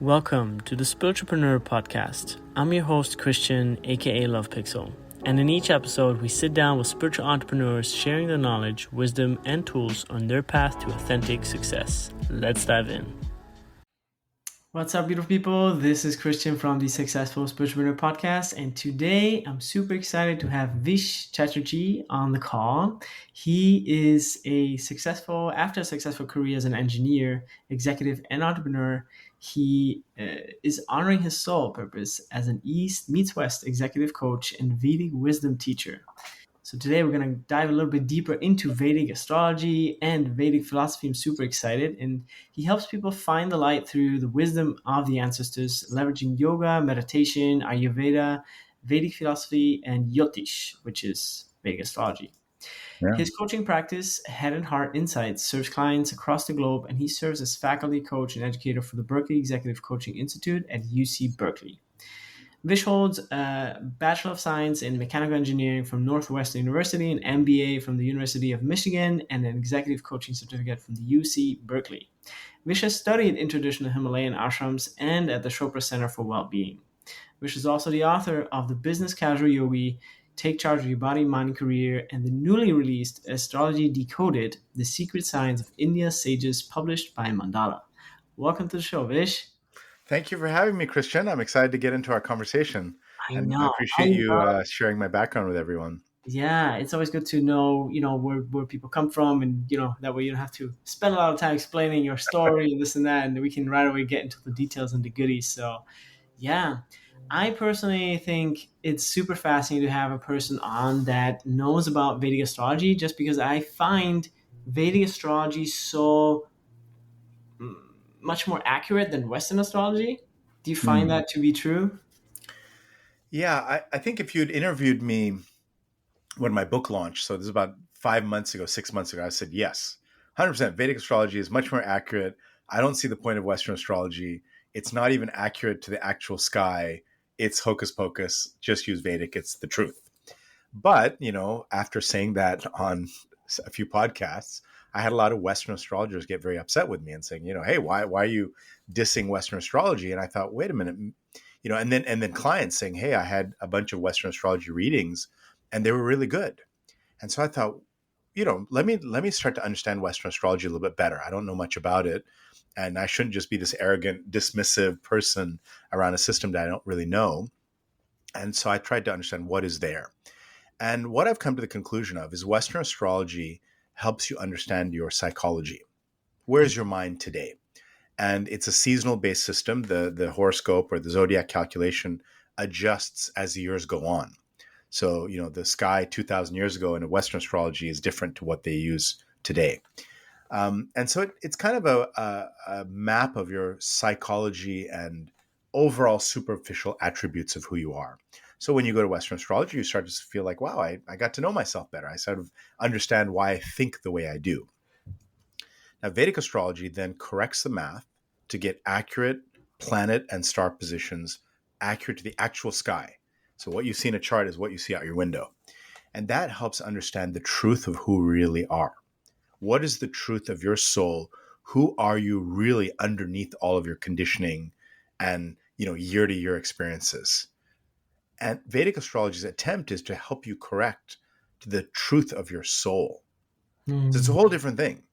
Welcome to the Spiritualpreneur Podcast. I'm your host, Christian, aka Love Pixel. And in each episode, we sit down with spiritual entrepreneurs sharing their knowledge, wisdom, and tools on their path to authentic success. Let's dive in. What's up, beautiful people? This is Christian from the Successful Spiritualpreneur Podcast. And today I'm super excited to have Vish Chatterji on the call. He is after a successful career as an engineer, executive, and entrepreneur. He is honoring his soul purpose as an East meets West executive coach and Vedic wisdom teacher. So today we're going to dive a little bit deeper into Vedic astrology and Vedic philosophy. I'm super excited. And he helps people find the light through the wisdom of the ancestors, leveraging yoga, meditation, Ayurveda, Vedic philosophy, and Jyotish, which is Vedic astrology. Yeah. His coaching practice, Head and Heart Insights, serves clients across the globe, and he serves as faculty coach and educator for the Berkeley Executive Coaching Institute at UC Berkeley. Vish holds a Bachelor of Science in Mechanical Engineering from Northwestern University, an MBA from the University of Michigan, and an Executive Coaching Certificate from the UC Berkeley. Vish has studied in traditional Himalayan ashrams and at the Chopra Center for Wellbeing. Vish is also the author of The Business Casual Yogi, Take Charge of Your Body, Mind, and Career, and the newly released Astrology Decoded, The Secret Science of India's Sages, published by Mandala. Welcome to the show, Vish. Thank you for having me, Christian. I'm excited to get into our conversation. I appreciate you sharing my background with everyone. Yeah, it's always good to know, where people come from, and, that way you don't have to spend a lot of time explaining your story and this and that, and we can right away get into the details and the goodies. So, yeah, I personally think it's super fascinating to have a person on that knows about Vedic astrology, just because I find Vedic astrology so much more accurate than Western astrology. Do you find that to be true? Yeah, I think if you'd interviewed me when my book launched, so this is about 6 months ago, I said, yes, 100% Vedic astrology is much more accurate. I don't see the point of Western astrology. It's not even accurate to the actual sky. It's hocus pocus. Just use Vedic. It's the truth. But, after saying that on a few podcasts, I had a lot of Western astrologers get very upset with me and saying, hey, why are you dissing Western astrology? And I thought, wait a minute, and then clients saying, hey, I had a bunch of Western astrology readings and they were really good. And so I thought, let me start to understand Western astrology a little bit better. I don't know much about it. And I shouldn't just be this arrogant, dismissive person around a system that I don't really know. And so I tried to understand what is there. And what I've come to the conclusion of is Western astrology helps you understand your psychology. Where is your mind today? And it's a seasonal based system. The horoscope or the zodiac calculation adjusts as the years go on. So, the sky 2,000 years ago in Western astrology is different to what they use today. And so it's kind of a map of your psychology and overall superficial attributes of who you are. So when you go to Western astrology, you start to feel like, wow, I got to know myself better. I sort of understand why I think the way I do. Now, Vedic astrology then corrects the math to get accurate planet and star positions accurate to the actual sky. So what you see in a chart is what you see out your window. And that helps understand the truth of who we really are. What is the truth of your soul? Who are you really underneath all of your conditioning and, year-to-year experiences? And Vedic astrology's attempt is to help you correct to the truth of your soul. So it's a whole different thing.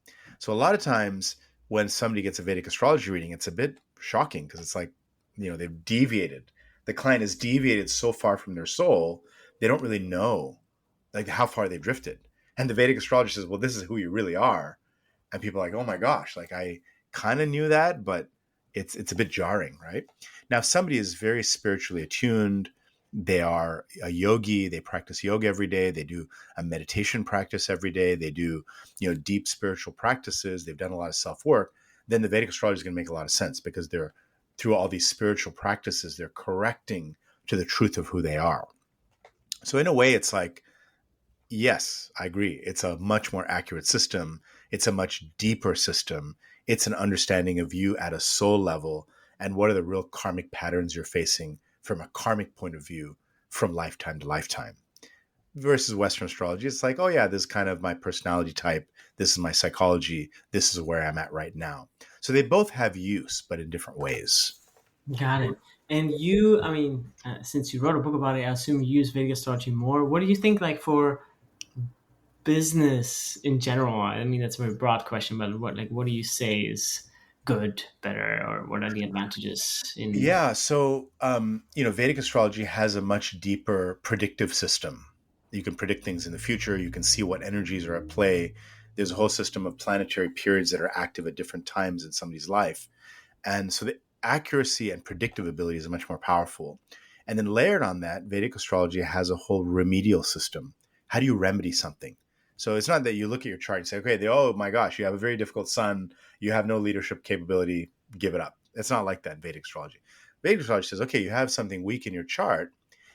So a lot of times when somebody gets a Vedic astrology reading, it's a bit shocking because it's like, they've deviated. The client has deviated so far from their soul, they don't really know like how far they've drifted. And the Vedic astrologer says, well, this is who you really are. And people are like, oh my gosh, like I kind of knew that, but it's a bit jarring, right? Now, if somebody is very spiritually attuned, they are a yogi, they practice yoga every day, they do a meditation practice every day, they do, deep spiritual practices, they've done a lot of self-work, then the Vedic astrology is going to make a lot of sense because they're through all these spiritual practices, they're correcting to the truth of who they are. So in a way, it's like, yes, I agree. It's a much more accurate system. It's a much deeper system. It's an understanding of you at a soul level and what are the real karmic patterns you're facing from a karmic point of view from lifetime to lifetime. Versus Western astrology, it's like, oh yeah, this is kind of my personality type. This is my psychology. This is where I'm at right now. So they both have use, but in different ways. Got it. And you, I mean, since you wrote a book about it, I assume you use Vedic astrology more. What do you think, like for business in general? I mean, that's a very broad question, but what do you say is good, better, or what are the advantages in? Yeah, so Vedic astrology has a much deeper predictive system. You can predict things in the future. You can see what energies are at play. There's a whole system of planetary periods that are active at different times in somebody's life, and so the accuracy and predictive ability is much more powerful. And then layered on that, Vedic astrology has a whole remedial system. How do you remedy something? So it's not that you look at your chart and say, okay, oh my gosh, you have a very difficult sun, you have no leadership capability, give it up. It's not like that in Vedic astrology. Vedic astrology says, okay, you have something weak in your chart.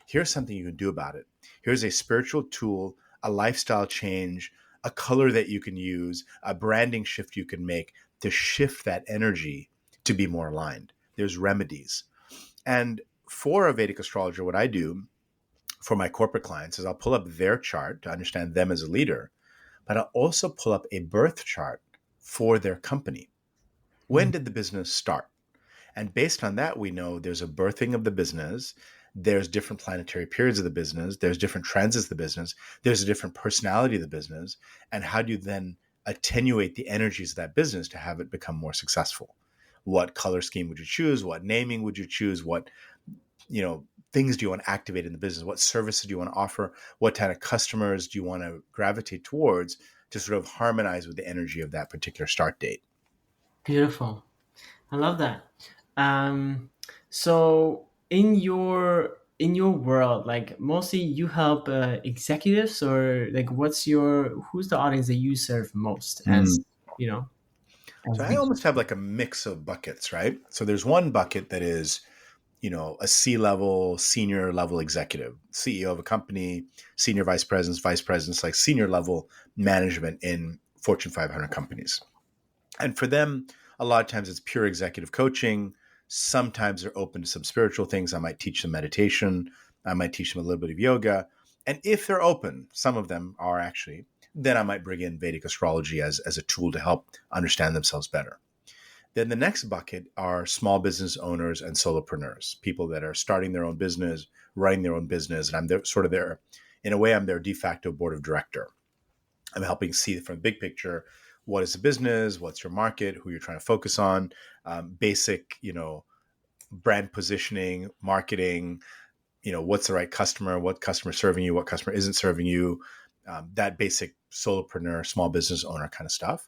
Here's something you can do about it. Here's a spiritual tool, a lifestyle change, a color that you can use, a branding shift you can make to shift that energy to be more aligned. There's remedies. And for a Vedic astrologer, what I do for my corporate clients is I'll pull up their chart to understand them as a leader, but I'll also pull up a birth chart for their company. When did the business start? And based on that, we know there's a birthing of the business, there's different planetary periods of the business, there's different transits of the business, there's a different personality of the business. And how do you then attenuate the energies of that business to have it become more successful? What color scheme would you choose? What naming would you choose? What, things do you want to activate in the business? What services do you want to offer? What kind of customers do you want to gravitate towards to sort of harmonize with the energy of that particular start date? Beautiful. I love that. Um, so in your world, like mostly you help executives, or like who's the audience that you serve most Mm. as you know So as I the almost have like a mix of buckets, right? So there's one bucket that is, a C-level, senior level executive, CEO of a company, senior vice presidents, like senior level management in Fortune 500 companies. And for them, a lot of times it's pure executive coaching. Sometimes they're open to some spiritual things. I might teach them meditation. I might teach them a little bit of yoga. And if they're open, some of them are actually, then I might bring in Vedic astrology as a tool to help understand themselves better. Then the next bucket are small business owners and solopreneurs, people that are starting their own business, running their own business. And I'm sort of their, in a way, I'm their de facto board of director. I'm helping see from the big picture, what is the business, what's your market, who you're trying to focus on, basic, brand positioning, marketing, what's the right customer, what customer is serving you, what customer isn't serving you, that basic solopreneur, small business owner kind of stuff.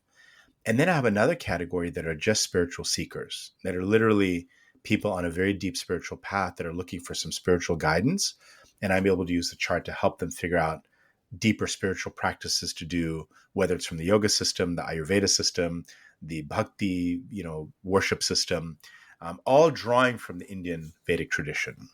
And then I have another category that are just spiritual seekers, that are literally people on a very deep spiritual path that are looking for some spiritual guidance. And I'm able to use the chart to help them figure out deeper spiritual practices to do, whether it's from the yoga system, the Ayurveda system, the bhakti, worship system, all drawing from the Indian Vedic tradition.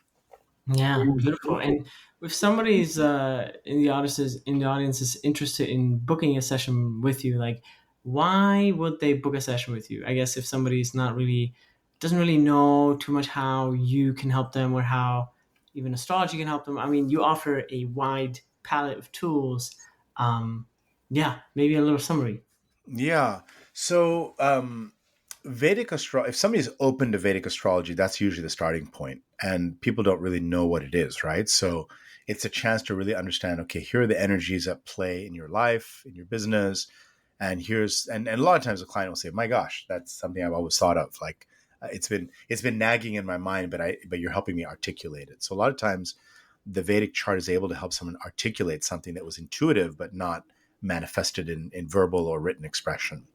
Yeah, beautiful. And if somebody's in the audience is interested in booking a session with you, like why would they book a session with you? I guess if somebody's not really doesn't really know too much how you can help them or how even astrology can help them. I mean, you offer a wide palette of tools. Yeah, maybe a little summary. Yeah. So Vedic astrology, if somebody's open to Vedic astrology, that's usually the starting point. And people don't really know what it is, right? So it's a chance to really understand, okay, here are the energies at play in your life, in your business. And and a lot of times the client will say, my gosh, that's something I've always thought of. Like it's been nagging in my mind, but you're helping me articulate it. So a lot of times the Vedic chart is able to help someone articulate something that was intuitive, but not manifested in verbal or written expression.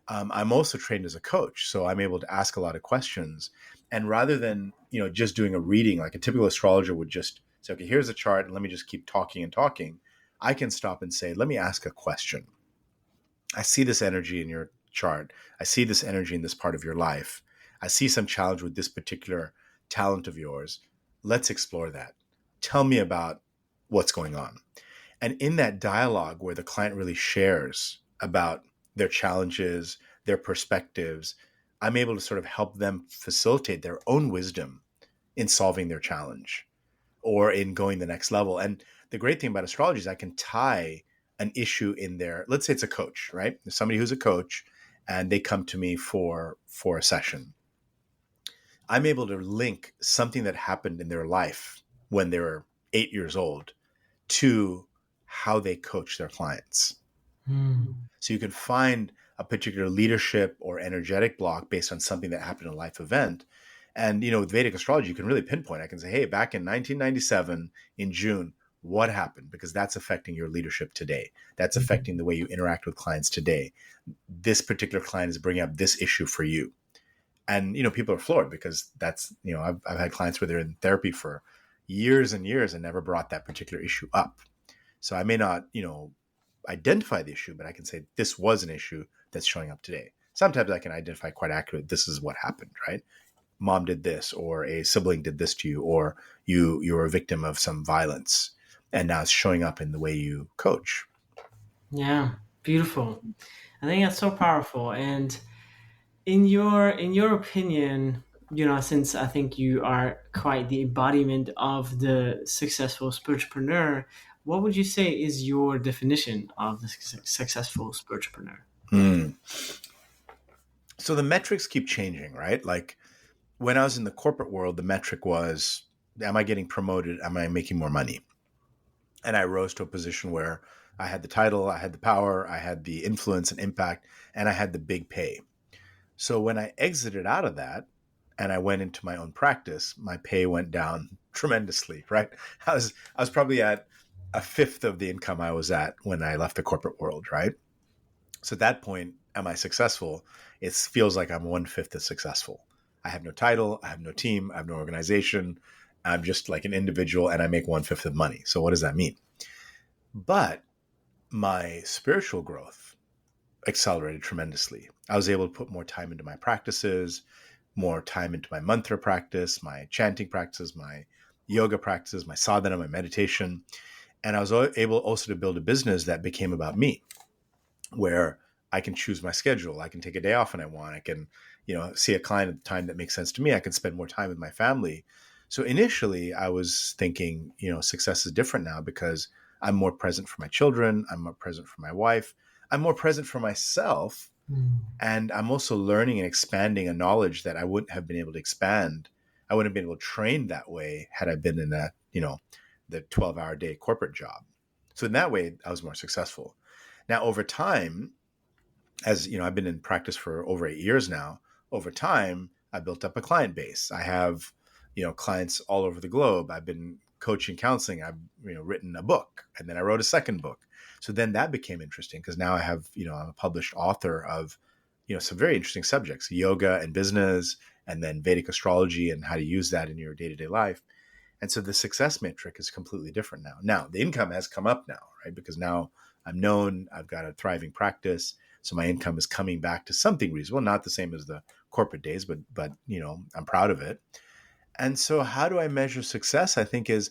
I'm also trained as a coach, so I'm able to ask a lot of questions. And rather than just doing a reading, like a typical astrologer would just say, "Okay, here's a chart, and let me just keep talking and talking," I can stop and say, "Let me ask a question. I see this energy in your chart. I see this energy in this part of your life. I see some challenge with this particular talent of yours. Let's explore that. Tell me about what's going on." And in that dialogue where the client really shares about their challenges, their perspectives, I'm able to sort of help them facilitate their own wisdom in solving their challenge or in going the next level. And the great thing about astrology is I can tie an issue in there. Let's say it's a coach, right? There's somebody who's a coach and they come to me for a session. I'm able to link something that happened in their life when they were 8 years old to how they coach their clients. So you can find a particular leadership or energetic block based on something that happened in a life event. And, with Vedic astrology, you can really pinpoint. I can say, hey, back in 1997 in June, what happened? Because that's affecting your leadership today. That's affecting the way you interact with clients today. This particular client is bringing up this issue for you. And, people are floored because that's, I've had clients where they're in therapy for years and years and never brought that particular issue up. So I may not, identify the issue, but I can say this was an issue that's showing up today. Sometimes I can identify quite accurately, this is what happened, right? Mom did this, or a sibling did this to you, or you were a victim of some violence, and now it's showing up in the way you coach. Yeah, beautiful. I think that's so powerful. And in your opinion, since I think you are quite the embodiment of the successful spiritualpreneur, what would you say is your definition of the successful spiritualpreneur? So the metrics keep changing, right? Like when I was in the corporate world, the metric was, am I getting promoted? Am I making more money? And I rose to a position where I had the title, I had the power, I had the influence and impact, and I had the big pay. So when I exited out of that and I went into my own practice, my pay went down tremendously, right? I was probably at a fifth of the income I was at when I left the corporate world, right? So at that point, am I successful? It feels like I'm 1/5 as successful. I have no title, I have no team, I have no organization. I'm just like an individual and I make 1/5 of money. So what does that mean? But my spiritual growth accelerated tremendously. I was able to put more time into my practices, more time into my mantra practice, my chanting practices, my yoga practices, my sadhana, my meditation. And I was able also to build a business that became about me, where I can choose my schedule. I can take a day off when I want. I can, see a client at the time that makes sense to me. I can spend more time with my family. So initially I was thinking, success is different now because I'm more present for my children. I'm more present for my wife. I'm more present for myself. And I'm also learning and expanding a knowledge that I wouldn't have been able to expand. I wouldn't have been able to train that way had I been in that, the 12-hour day corporate job. So in that way, I was more successful. Now, over time, as I've been in practice for over 8 years now. Over time, I built up a client base. I have, clients all over the globe. I've been coaching, counseling. I've, written a book, and then I wrote a second book. So then that became interesting because now I have, I'm a published author of, some very interesting subjects, yoga and business, and then Vedic astrology and how to use that in your day-to-day life. And so the success metric is completely different now. Now the income has come up now, right? Because now I'm known, I've got a thriving practice. So my income is coming back to something reasonable, not the same as the corporate days, but I'm proud of it. And so how do I measure success? I think is,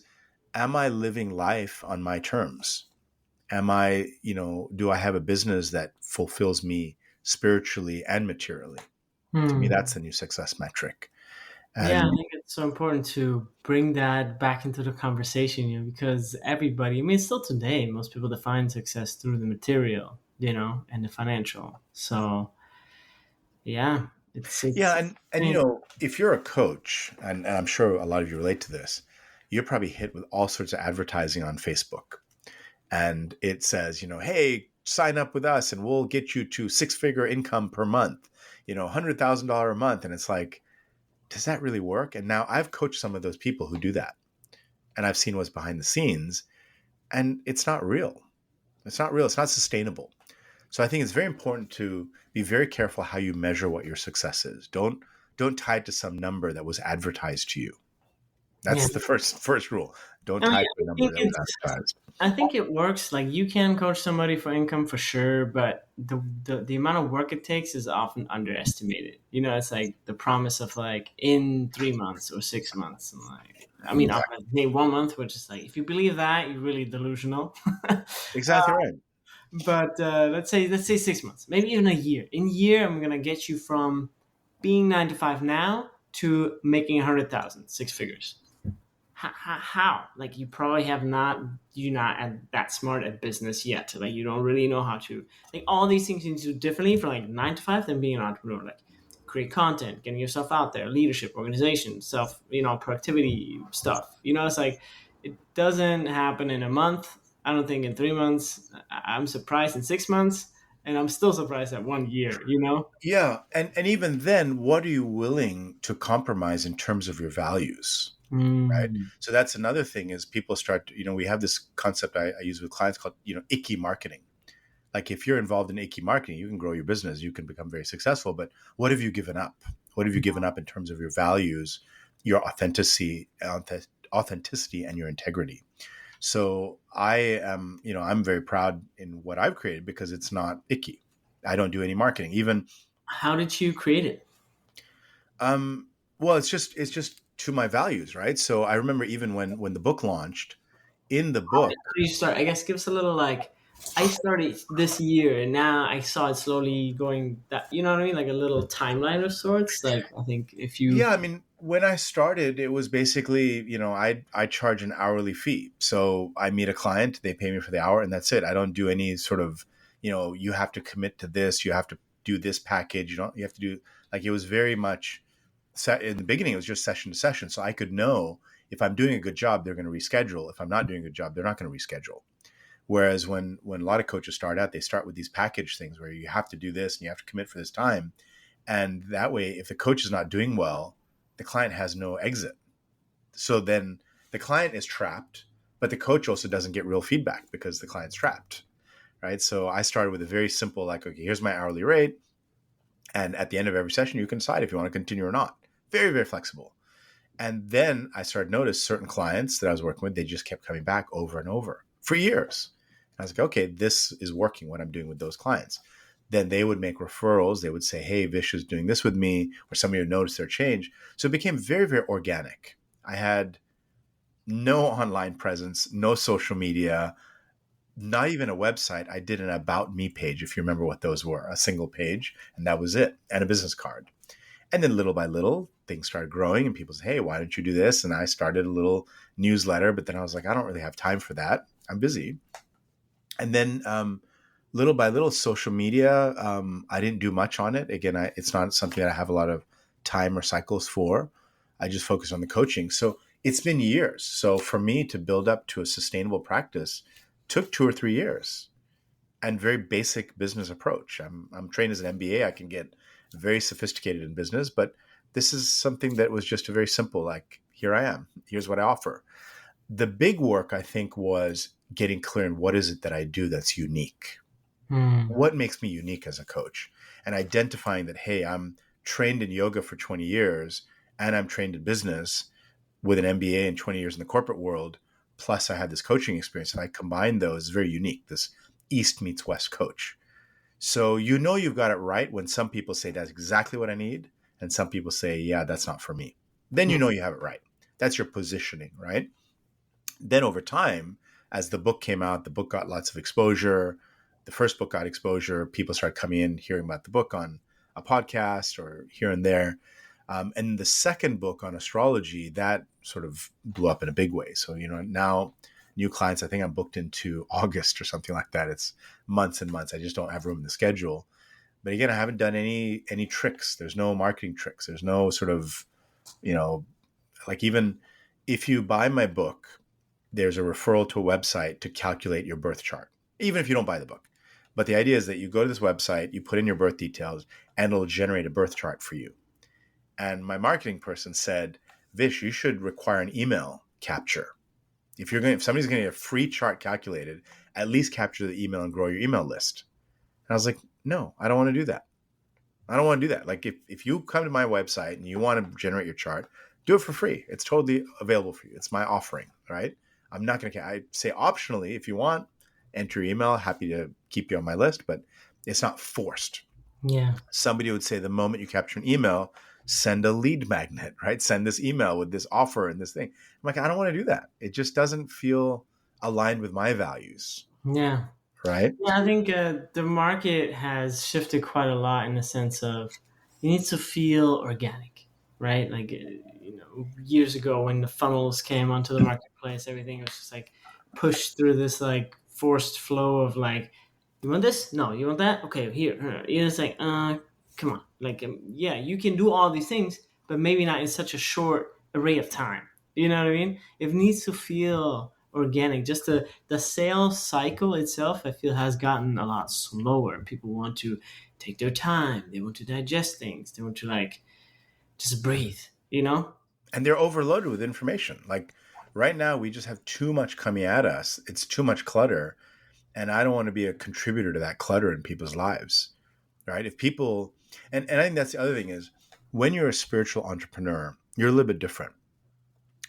am I living life on my terms? Am I, do I have a business that fulfills me spiritually and materially? To me, that's the new success metric. Yeah, And I think it's so important to bring that back into the conversation, because everybody, still today, most people define success through the material, and the financial. So, yeah, yeah, it's and if you're a coach, and I'm sure a lot of you relate to this, you're probably hit with all sorts of advertising on Facebook. And it says, hey, sign up with us and we'll get you to 6-figure income per month, $100,000 a month. And it's like, does that really work? And now I've coached some of those people who do that. And I've seen what's behind the scenes. And it's not real. It's not real. It's not sustainable. So I think it's very important to be very careful how you measure what your success is. Don't tie it to some number that was advertised to you. yeah. That's the first rule. Don't I tie mean, it to a number that was advertised. I think it works. Like, you can coach somebody for income for sure, but the amount of work it takes is often underestimated. It's like the promise of like in 3 months or 6 months, and like, often 1 month, which is like, if you believe that, you're really delusional. Exactly right. But let's say 6 months, maybe even a year. In a year, I'm gonna get you from being 9 to 5 now to making 100,000, 6 figures. How? Like, you probably you're not that smart at business yet. Like, you don't really know how to, like, all these things you do differently from like 9 to 5 than being an entrepreneur. Like, create content, getting yourself out there, leadership, organization, self, productivity stuff. It's like it doesn't happen in a month. I don't think in 3 months. I'm surprised in 6 months, and I'm still surprised at 1 year. Yeah, and even then, what are you willing to compromise in terms of your values? Right. Mm. So that's another thing is people start to, we have this concept I use with clients called, icky marketing. Like if you're involved in icky marketing, you can grow your business, you can become very successful. But what have you given up? What have you given up in terms of your values, your authenticity and your integrity? So I am, I'm very proud in what I've created because it's not icky. I don't do any marketing. Even How did you create it? well, it's just to my values, right? So I remember even when the book launched, in the book, How did you start? I guess give us a little I started this year and now I saw it slowly going that, you know what I mean? Like a little timeline of sorts. Like I think if you, yeah, I mean, when I started, it was basically, I charge an hourly fee. So I meet a client, they pay me for the hour, and that's it. I don't do any sort of, you have to commit to this, you have to do this package, you have to do like it was very much set in the beginning. It was just session to session, so I could know if I'm doing a good job, they're going to reschedule. If I'm not doing a good job, they're not going to reschedule. Whereas when a lot of coaches start out, they start with these package things where you have to do this and you have to commit for this time. And that way, if the coach is not doing well, the client has no exit. So then the client is trapped, but the coach also doesn't get real feedback because the client's trapped, right? So I started with a very simple, like, okay, here's my hourly rate. And at the end of every session, you can decide if you want to continue or not. Very, very flexible. And then I started to notice certain clients that I was working with, they just kept coming back over and over for years. And I was like, okay, this is working what I'm doing with those clients. Then they would make referrals. They would say, hey, Vish is doing this with me, or somebody would notice their change. So it became very, very organic. I had no online presence, no social media, not even a website. I did an about me page, if you remember what those were, a single page, and that was it, and a business card. And then little by little, things started growing and people said, hey, why don't you do this? And I started a little newsletter, but then I was like, I don't really have time for that. I'm busy. And then little by little, social media, I didn't do much on it. Again, it's not something that I have a lot of time or cycles for. I just focus on the coaching. So it's been years. So for me to build up to a sustainable practice took 2 or 3 years and very basic business approach. I'm trained as an MBA. I can get very sophisticated in business, but this is something that was just a very simple, like, here I am. Here's what I offer. The big work, I think, was getting clear on what is it that I do that's unique. What makes me unique as a coach? And identifying that, hey, I'm trained in yoga for 20 years and I'm trained in business with an MBA and 20 years in the corporate world. Plus I had this coaching experience. And I combined those, very unique, this East meets West coach. So you've got it right when some people say that's exactly what I need. And some people say, yeah, that's not for me. Then you have it right. That's your positioning, right? Then over time, as the book came out, the book got lots of exposure. The first book got exposure. People started coming in, hearing about the book on a podcast or here and there. And the second book on astrology, that sort of blew up in a big way. So, now new clients, I think I'm booked into August or something like that. It's months and months. I just don't have room in the schedule. But again, I haven't done any tricks. There's no marketing tricks. There's no sort of, like, even if you buy my book, there's a referral to a website to calculate your birth chart, even if you don't buy the book. But the idea is that you go to this website, you put in your birth details, and it'll generate a birth chart for you. And my marketing person said, Vish, you should require an email capture. If somebody's going to get a free chart calculated, at least capture the email and grow your email list. And I was like, no, I don't want to do that. I don't want to do that. Like if you come to my website and you want to generate your chart, do it for free. It's totally available for you. It's my offering, right? I'm not going to, I say optionally, if you want, enter your email, happy to keep you on my list, but it's not forced. Yeah. Somebody would say the moment you capture an email, send a lead magnet, right? Send this email with this offer and this thing. I'm like, I don't want to do that. It just doesn't feel aligned with my values. Yeah. Right. Yeah, I think the market has shifted quite a lot in the sense of you need to feel organic, right? Like, years ago when the funnels came onto the marketplace, everything was just like pushed through this like forced flow of like, you want this? No. You want that? Okay, here. It's like, come on, like, yeah, you can do all these things, but maybe not in such a short array of time. You know what I mean? It needs to feel organic. Just the sales cycle itself, I feel, has gotten a lot slower. People want to take their time. They want to digest things. They want to like just breathe. You know? And they're overloaded with information. Like right now, we just have too much coming at us. It's too much clutter. And I don't want to be a contributor to that clutter in people's lives, right? If people, and I think that's the other thing is when you're a spiritual entrepreneur, you're a little bit different.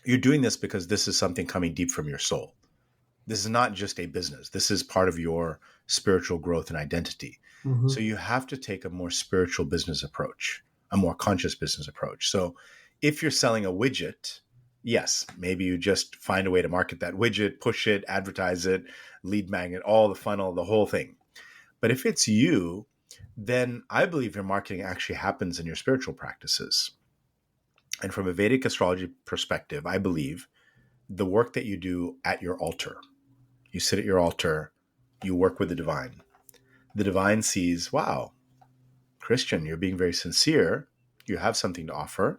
You're doing this because this is something coming deep from your soul. This is not just a business. This is part of your spiritual growth and identity. Mm-hmm. So you have to take a more spiritual business approach, a more conscious business approach. So if you're selling a widget, yes, maybe you just find a way to market that widget, push it, advertise it, lead magnet, all the funnel, the whole thing. But if it's you, then I believe your marketing actually happens in your spiritual practices. And from a Vedic astrology perspective, I believe the work that you do at your altar, you sit at your altar, you work with the divine. The divine sees, wow, Christian, you're being very sincere. You have something to offer.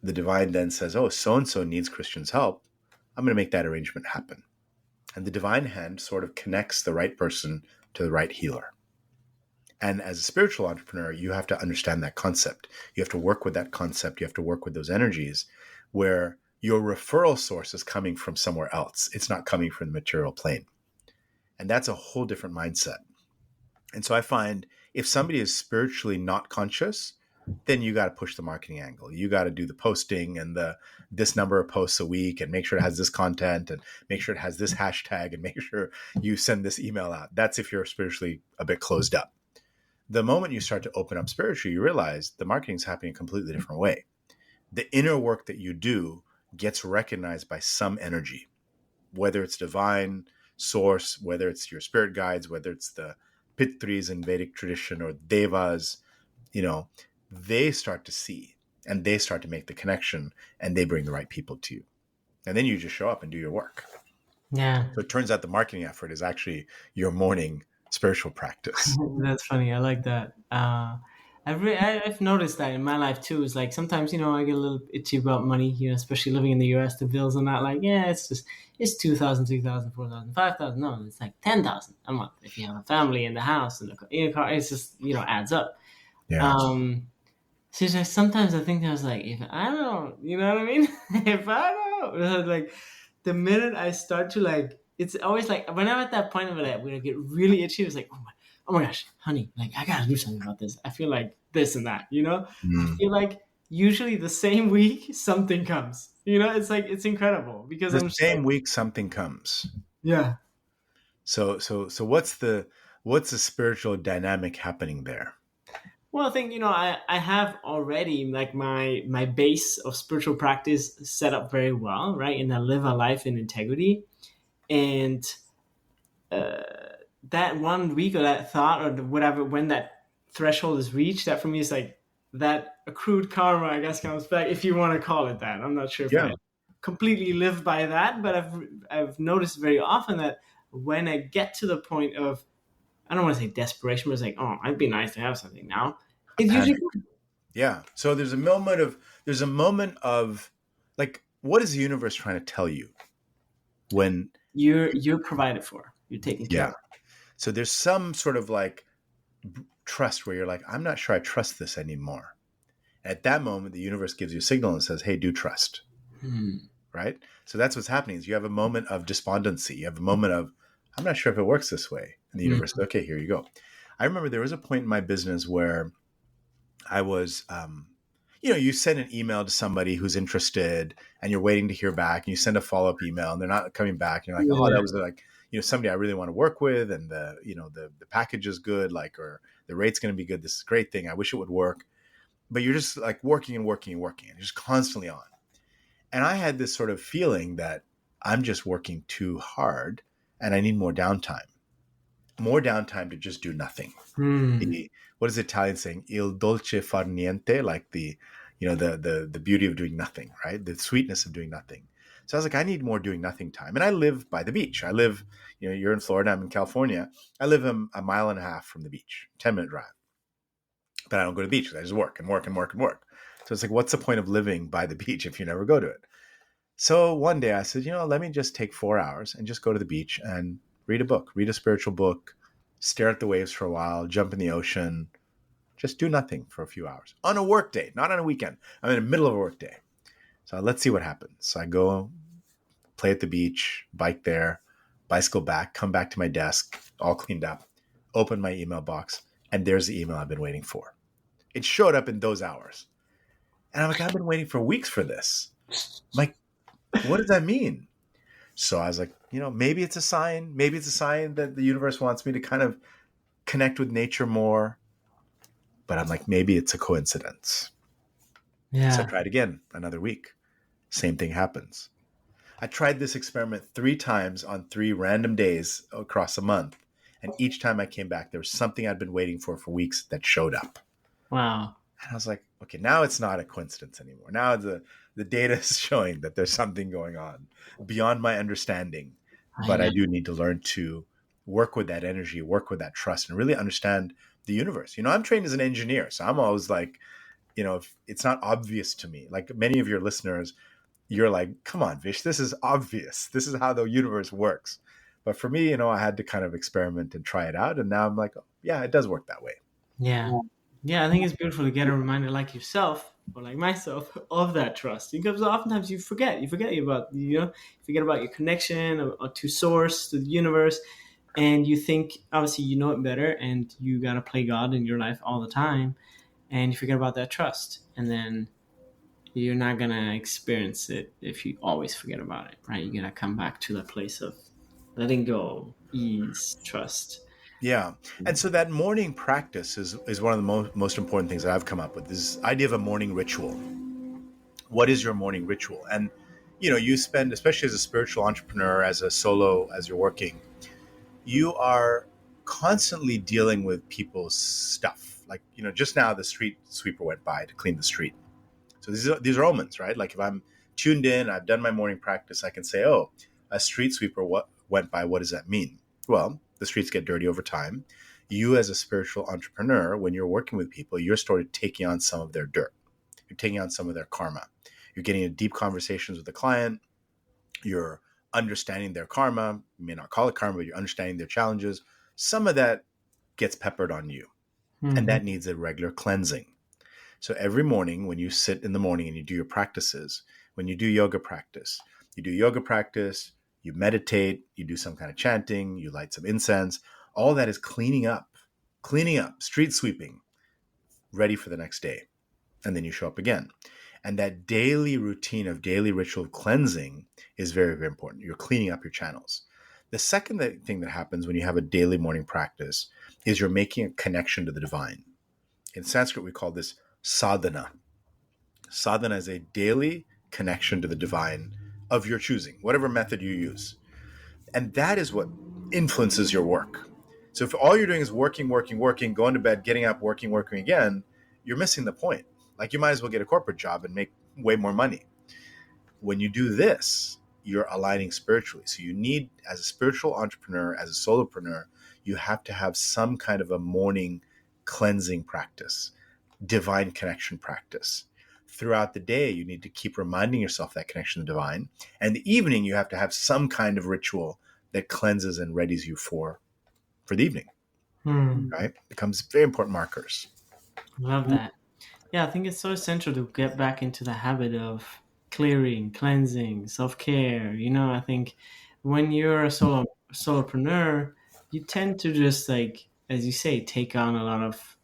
The divine then says, oh, so-and-so needs Christian's help. I'm going to make that arrangement happen. And the divine hand sort of connects the right person to the right healer. And as a spiritual entrepreneur, you have to understand that concept. You have to work with that concept. You have to work with those energies where your referral source is coming from somewhere else. It's not coming from the material plane. And that's a whole different mindset. And so I find if somebody is spiritually not conscious, then you got to push the marketing angle. You got to do the posting and this number of posts a week and make sure it has this content and make sure it has this hashtag and make sure you send this email out. That's if you're spiritually a bit closed up. The moment you start to open up spiritually, you realize the marketing is happening a completely different way. The inner work that you do gets recognized by some energy, whether it's divine source, whether it's your spirit guides, whether it's the Pitris in Vedic tradition or Devas, they start to see and they start to make the connection and they bring the right people to you. And then you just show up and do your work. Yeah. So it turns out the marketing effort is actually your morning spiritual practice. That's funny. I like that. I've noticed that in my life too. It's like sometimes, I get a little itchy about money, especially living in the US, the bills are not like, yeah, it's 2,000, 3,000, 4,000, 5,000. No, it's like 10,000 a month. If you have a family in the house and a car, it's just, adds up. Yeah. So it's like, sometimes I think I was like, if I don't, you know what I mean? If I don't, like the minute I start to like, it's always like when I'm at that point of it, when I get really itchy, it's like, oh my gosh, honey, like I gotta do something about this. I feel like this and that, I feel like usually the same week something comes. It's like it's incredible because the same week something comes. Yeah. So what's the spiritual dynamic happening there? Well, I think I have already like my base of spiritual practice set up very well, right? And I live a life in integrity, and that 1 week or that thought or whatever, when that threshold is reached, that for me is like that accrued karma, I guess, comes back, if you want to call it that. I'm not sure if I completely live by that, but I've noticed very often that when I get to the point of, I don't want to say desperation, but it's like, oh, it'd be nice to have something now. It's usually yeah. So there's a moment of like, what is the universe trying to tell you when you're provided for, you're taken care of. So there's some sort of like trust where you're like, I'm not sure I trust this anymore. At that moment, the universe gives you a signal and says, hey, do trust. Right? So that's what's happening is you have a moment of despondency. You have a moment of, I'm not sure if it works this way. And the universe says, okay, here you go. I remember there was a point in my business where I was, you send an email to somebody who's interested and you're waiting to hear back and you send a follow-up email and they're not coming back. And you're like, oh, that was like, somebody I really want to work with. And the package is good, like, or the rate's going to be good. This is a great thing. I wish it would work. But you're just like working and working and working and just constantly on. And I had this sort of feeling that I'm just working too hard and I need more downtime to just do nothing. What is the Italian saying? Il dolce far niente, like the beauty of doing nothing, right? The sweetness of doing nothing. So I was like, I need more doing nothing time. And I live by the beach. I live, you're in Florida, I'm in California. I live a mile and a half from the beach, 10-minute drive. but I don't go to the beach. I just work and work and work and work. So it's like, what's the point of living by the beach if you never go to it? So one day I said, let me just take 4 hours and just go to the beach and read a book, read a spiritual book, stare at the waves for a while, jump in the ocean, just do nothing for a few hours on a work day, not on a weekend. I'm in the middle of a work day. So let's see what happens. So I go play at the beach, bike there, bicycle back, come back to my desk, all cleaned up, open my email box, and there's the email I've been waiting for. It showed up in those hours. And I'm like, I've been waiting for weeks for this. I'm like, what does that mean? So I was like, maybe it's a sign. Maybe it's a sign that the universe wants me to kind of connect with nature more. But I'm like, maybe it's a coincidence. Yeah. So I tried again, another week. Same thing happens. I tried this experiment 3 times on 3 random days across a month. And each time I came back, there was something I'd been waiting for weeks that showed up. Wow. And I was like, okay, now it's not a coincidence anymore. Now the data is showing that there's something going on beyond my understanding. But I do need to learn to work with that energy, work with that trust, and really understand the universe. I'm trained as an engineer, so I'm always like, if it's not obvious to me, like many of your listeners, you're like, come on, Vish, this is obvious. This is how the universe works. But for me, I had to kind of experiment and try it out. And now I'm like, oh, yeah, it does work that way. Yeah. Yeah, I think it's beautiful to get a reminder like yourself or like myself of that trust, because oftentimes you forget about your connection or to source, to the universe, and you think obviously you know it better and you got to play God in your life all the time, and you forget about that trust, and then you're not going to experience it if you always forget about it, right? You got to come back to that place of letting go, ease, trust. Yeah. And so that morning practice is one of the most important things that I've come up with, this idea of a morning ritual. What is your morning ritual? And, you spend, especially as a spiritual entrepreneur, as a solo, as you're working, you are constantly dealing with people's stuff. Like, just now the street sweeper went by to clean the street. So these are omens, right? Like if I'm tuned in, I've done my morning practice, I can say, oh, a street sweeper went by. What does that mean? Well, the streets get dirty over time. You as a spiritual entrepreneur, when you're working with people, you're sort of taking on some of their dirt. You're taking on some of their karma. You're getting into deep conversations with the client. You're understanding their karma. You may not call it karma, but you're understanding their challenges. Some of that gets peppered on you. Mm-hmm. And that needs a regular cleansing. So every morning when you sit in the morning and you do your practices, when you do yoga practice, you meditate, you do some kind of chanting, you light some incense, all that is cleaning up, street sweeping, ready for the next day. And then you show up again. And that daily routine of daily ritual of cleansing is very, very important. You're cleaning up your channels. The second thing that happens when you have a daily morning practice is you're making a connection to the divine. In Sanskrit, we call this sadhana. Sadhana is a daily connection to the divine of your choosing, whatever method you use. And that is what influences your work. So if all you're doing is working, going to bed, getting up, working again, you're missing the point. Like you might as well get a corporate job and make way more money. When you do this, you're aligning spiritually. So you need, as a spiritual entrepreneur, as a solopreneur, you have to have some kind of a morning cleansing practice, divine connection practice. Throughout the day, you need to keep reminding yourself that connection to the divine. And in the evening, you have to have some kind of ritual that cleanses and readies you for the evening. Right? Becomes very important markers. Love that. Yeah, I think it's so essential to get back into the habit of clearing, cleansing, self-care. I think when you're a solopreneur, you tend to just, like, as you say, take on a lot of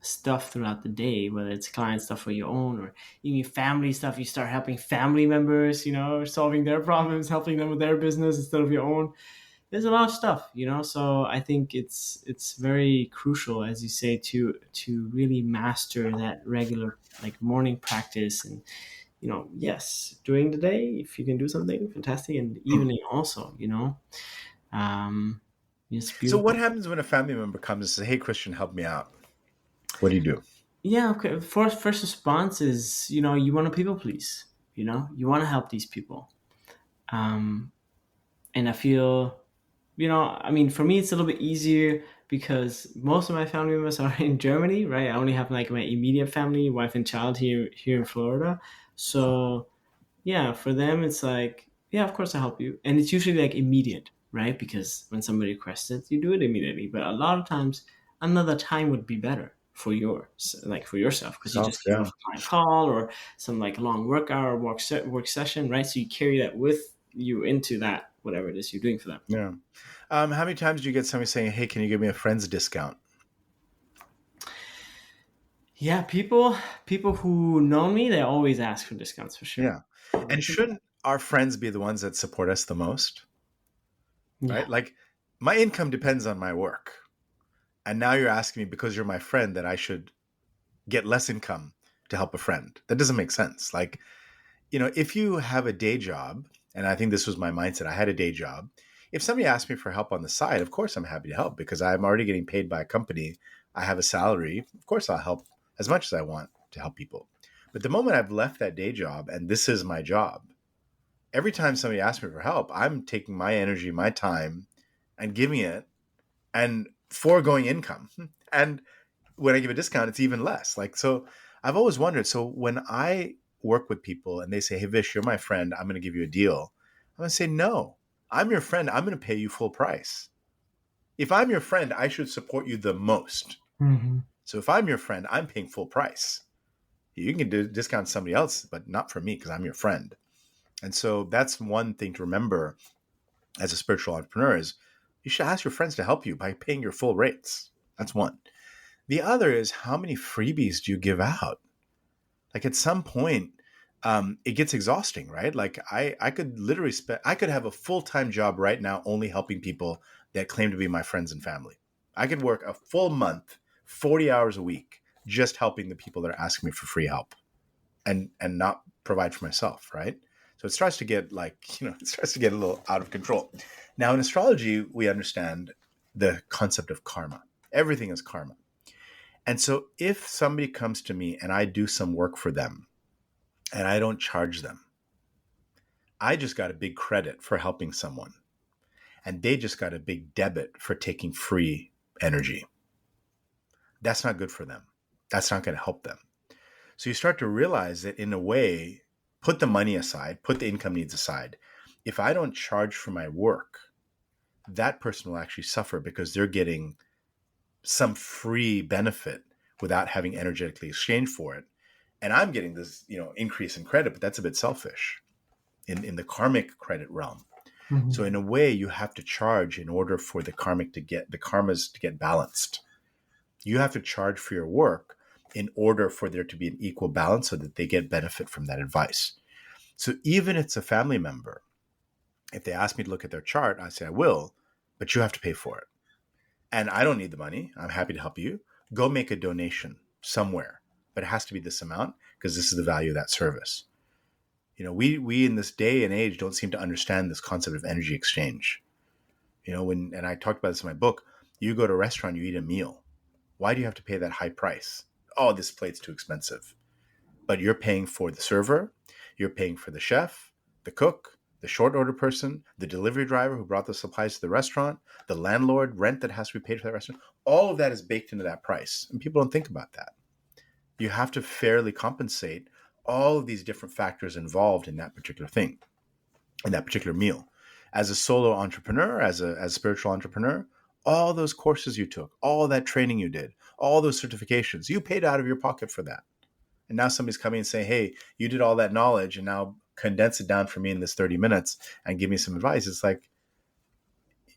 stuff throughout the day, whether it's client stuff for your own or even family stuff. You start helping family members, solving their problems, helping them with their business instead of your own. There's a lot of stuff, so I think it's very crucial, as you say, to really master that regular, like, morning practice. And yes, during the day, if you can do something fantastic, and the evening also, it's beautiful. So what happens when a family member comes and says, hey, Christian, help me out? What do you do? Yeah, okay. First response is, you want to people please, you want to help these people. And I feel, for me, it's a little bit easier because most of my family members are in Germany, right? I only have like my immediate family, wife and child here in Florida. So yeah, for them it's like, yeah, of course I'll help you. And it's usually like immediate, right? Because when somebody requests it, you do it immediately. But a lot of times another time would be better for for yourself, because you Self, just came yeah. off a client call or some like long work hour work session, right? So you carry that with you into that whatever it is you're doing for them. Yeah. How many times do you get somebody saying, "Hey, can you give me a friend's discount?" Yeah, people who know me, they always ask for discounts for sure. Yeah. And shouldn't our friends be the ones that support us the most? Yeah. Right? Like, my income depends on my work. And now you're asking me, because you're my friend, that I should get less income to help a friend. That doesn't make sense. Like, if you have a day job, and I think this was my mindset, I had a day job. If somebody asked me for help on the side, of course I'm happy to help, because I'm already getting paid by a company. I have a salary. Of course I'll help as much as I want to help people. But the moment I've left that day job and this is my job, every time somebody asks me for help, I'm taking my energy, my time, and giving it and foregoing income. And when I give a discount, it's even less. Like, so I've always wondered. So when I work with people and they say, "Hey, Vish, you're my friend, I'm going to give you a deal," I'm going to say, "No, I'm your friend. I'm going to pay you full price. If I'm your friend, I should support you the most. Mm-hmm. So if I'm your friend, I'm paying full price. You can discount somebody else, but not for me, because I'm your friend." And so that's one thing to remember as a spiritual entrepreneur is you should ask your friends to help you by paying your full rates. That's one. The other is, how many freebies do you give out? Like, at some point, it gets exhausting, right? Like, I could literally I could have a full-time job right now only helping people that claim to be my friends and family. I could work a full month, 40 hours a week, just helping the people that are asking me for free help and not provide for myself, right? So it starts to get it starts to get a little out of control. Now, in astrology, we understand the concept of karma. Everything is karma. And so if somebody comes to me and I do some work for them and I don't charge them, I just got a big credit for helping someone. And they just got a big debit for taking free energy. That's not good for them. That's not going to help them. So you start to realize that, in a way, put the money aside, put the income needs aside. If I don't charge for my work, that person will actually suffer because they're getting some free benefit without having energetically exchanged for it. And I'm getting this, increase in credit, but that's a bit selfish in the karmic credit realm. Mm-hmm. So in a way, you have to charge in order for the karmas to get balanced. You have to charge for your work in order for there to be an equal balance so that they get benefit from that advice. So even if it's a family member, if they ask me to look at their chart, I say I will, but you have to pay for it. And I don't need the money. I'm happy to help you. Go make a donation somewhere, but it has to be this amount because this is the value of that service. We in this day and age don't seem to understand this concept of energy exchange. And I talked about this in my book, you go to a restaurant, you eat a meal. Why do you have to pay that high price? Oh, this plate's too expensive. But you're paying for the server, you're paying for the chef, the cook, the short order person, the delivery driver who brought the supplies to the restaurant, the landlord, rent that has to be paid for that restaurant. All of that is baked into that price. And people don't think about that. You have to fairly compensate all of these different factors involved in that particular thing, in that particular meal. As a solo entrepreneur, as a spiritual entrepreneur, all those courses you took, all that training you did, all those certifications, you paid out of your pocket for that. And now somebody's coming and saying, "Hey, you did all that knowledge and now condense it down for me in this 30 minutes and give me some advice." It's like,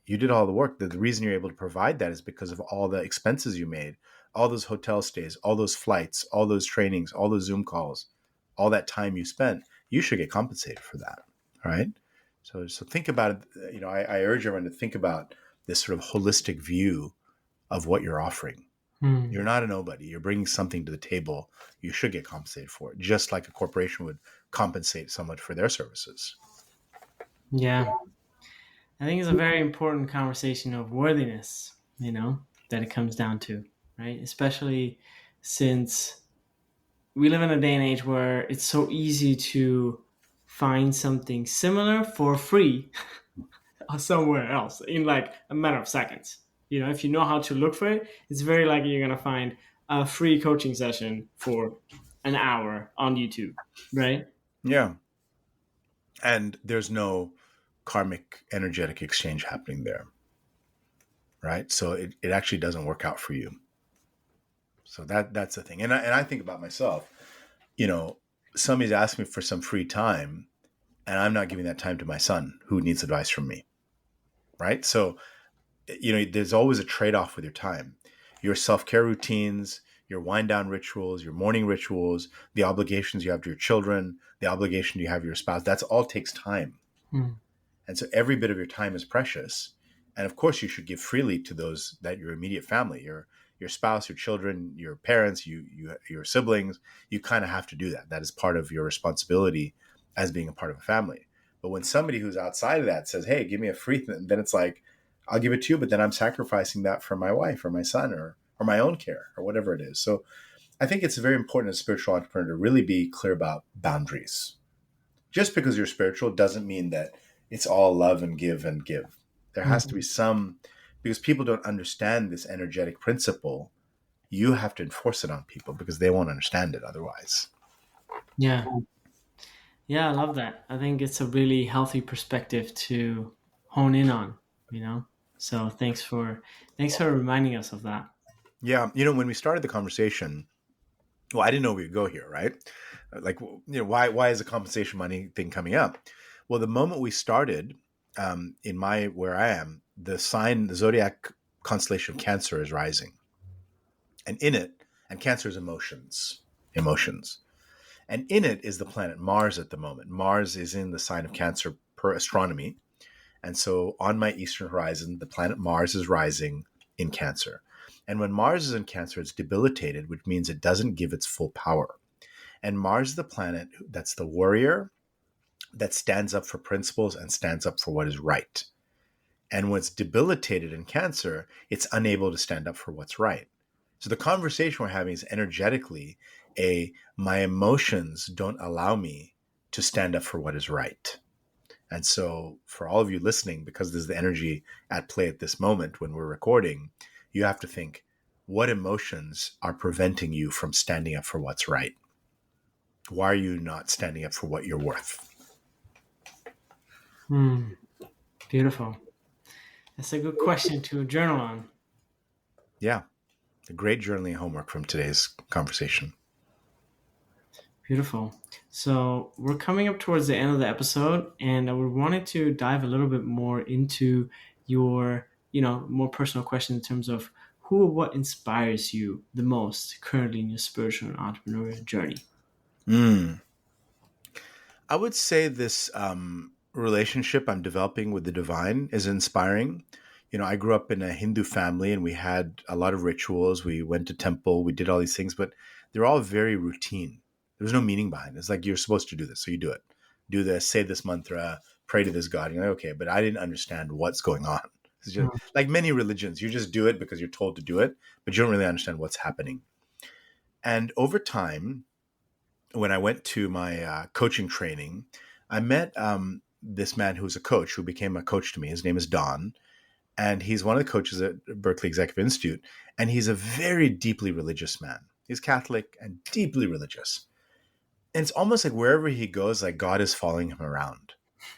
you did all the work. The reason you're able to provide that is because of all the expenses you made, all those hotel stays, all those flights, all those trainings, all those Zoom calls, all that time you spent. You should get compensated for that. All right. So think about it. I urge everyone to think about this sort of holistic view of what you're offering. You're not a nobody. You're bringing something to the table. You should get compensated for it, just like a corporation would compensate someone for their services. Yeah. I think it's a very important conversation of worthiness, that it comes down to, right? Especially since we live in a day and age where it's so easy to find something similar for free somewhere else in like a matter of seconds, if you know how to look for it, it's very likely you're going to find a free coaching session for an hour on YouTube, right? Yeah. And there's no karmic energetic exchange happening there, right? So it actually doesn't work out for you. So that's the thing. And I think about myself, somebody's asked me for some free time and I'm not giving that time to my son who needs advice from me, right? So, there's always a trade-off with your time. Your self-care routines, your wind down rituals, your morning rituals, the obligations you have to your children, the obligation you have to your spouse, that's all takes time. Mm. And so every bit of your time is precious. And of course you should give freely to those that your immediate family, your spouse, your children, your parents, your siblings. You kind of have to do that. That is part of your responsibility as being a part of a family. But when somebody who's outside of that says, hey, give me a free thing, then it's like, I'll give it to you, but then I'm sacrificing that for my wife or my son or my own care or whatever it is. So I think it's very important as a spiritual entrepreneur to really be clear about boundaries. Just because you're spiritual doesn't mean that it's all love and give and give. There has to be some, because people don't understand this energetic principle, you have to enforce it on people because they won't understand it otherwise. Yeah. Yeah, I love that. I think it's a really healthy perspective to hone in on, So thanks for reminding us of that. Yeah. When we started the conversation, well, I didn't know we would go here, right? Like, why is the compensation money thing coming up? Well, the moment we started, where I am, the zodiac constellation of Cancer is rising. And in it, and Cancer is emotions. And in it is the planet Mars at the moment. Mars is in the sign of Cancer per astronomy. And so on my eastern horizon, the planet Mars is rising in Cancer. And when Mars is in Cancer, it's debilitated, which means it doesn't give its full power. And Mars is the planet that's the warrior that stands up for principles and stands up for what is right. And when it's debilitated in Cancer, it's unable to stand up for what's right. So the conversation we're having is energetically my emotions don't allow me to stand up for what is right. And so for all of you listening, because there's the energy at play at this moment when we're recording, you have to think, what emotions are preventing you from standing up for what's right? Why are you not standing up for what you're worth? Beautiful. That's a good question to journal on. Yeah. A great journaling homework from today's conversation. Beautiful. So we're coming up towards the end of the episode, and I wanted to dive a little bit more into your, more personal question in terms of who or what inspires you the most currently in your spiritual and entrepreneurial journey. I would say this relationship I'm developing with the divine is inspiring. I grew up in a Hindu family and we had a lot of rituals. We went to temple, we did all these things, but they're all very routine. There's no meaning behind it. It's like, you're supposed to do this, so you do it. Do this, say this mantra, pray to this God. You're like, okay, but I didn't understand what's going on. It's just like many religions, you just do it because you're told to do it, but you don't really understand what's happening. And over time, when I went to my coaching training, I met this man who's a coach who became a coach to me. His name is Don. And he's one of the coaches at Berkeley Executive Institute. And he's a very deeply religious man. He's Catholic and deeply religious. And it's almost like wherever he goes, like God is following him around.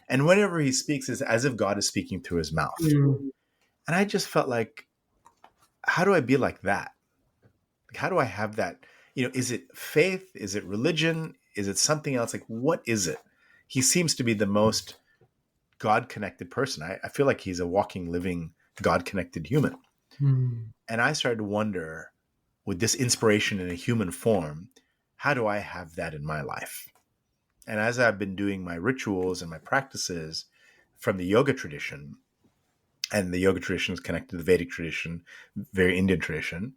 And whenever he speaks, it's as if God is speaking through his mouth. And I just felt like, how do I be like that? Like, how do I have that? Is it faith? Is it religion? Is it something else? Like, what is it? He seems to be the most God-connected person. I feel like he's a walking, living, God-connected human. And I started to wonder, with this inspiration in a human form, how do I have that in my life? And as I've been doing my rituals and my practices from the yoga tradition, and the yoga tradition is connected to the Vedic tradition, very Indian tradition,